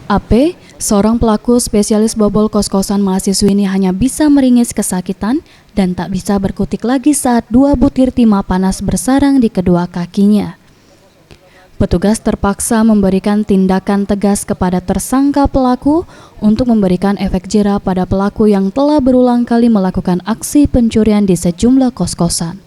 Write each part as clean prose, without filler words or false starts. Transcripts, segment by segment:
AP, seorang pelaku spesialis bobol kos-kosan mahasiswi ini hanya bisa meringis kesakitan dan tak bisa berkutik lagi saat 2 butir timah panas bersarang di kedua kakinya. Petugas terpaksa memberikan tindakan tegas kepada tersangka pelaku untuk memberikan efek jera pada pelaku yang telah berulang kali melakukan aksi pencurian di sejumlah kos-kosan.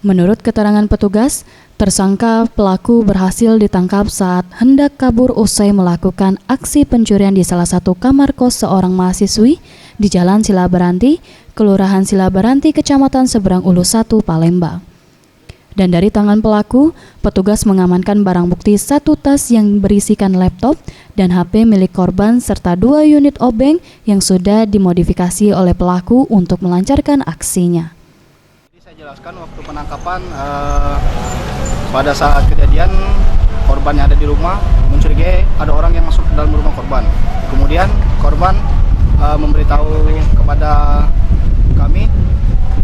Menurut keterangan petugas, tersangka pelaku berhasil ditangkap saat hendak kabur usai melakukan aksi pencurian di salah satu kamar kos seorang mahasiswi di Jalan Silabaranti, Kelurahan Silabaranti, Kecamatan Seberang Ulu 1, Palembang. Dan dari tangan pelaku, petugas mengamankan barang bukti 1 tas yang berisikan laptop dan HP milik korban serta 2 unit obeng yang sudah dimodifikasi oleh pelaku untuk melancarkan aksinya. Saya jelaskan waktu penangkapan pada saat kejadian korban yang ada di rumah mencurigai ada orang yang masuk ke dalam rumah korban. Kemudian korban memberitahu kepada kami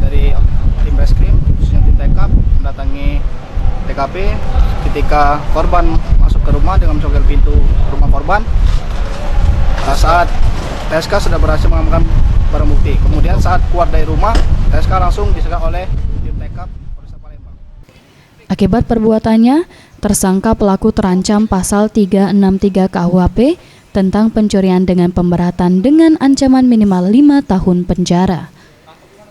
dari tim reskrim khususnya tim TKP mendatangi TKP ketika korban masuk ke rumah dengan mencongkel pintu rumah korban. Saat TSK sudah berhasil mengamankan barang bukti. Kemudian saat keluar dari rumah, TSK langsung diserang oleh tim TKP Polres Palembang. Akibat perbuatannya, tersangka pelaku terancam pasal 363 KUHP tentang pencurian dengan pemberatan dengan ancaman minimal 5 tahun penjara.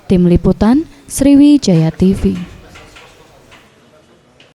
Tim Liputan, Sriwijaya TV.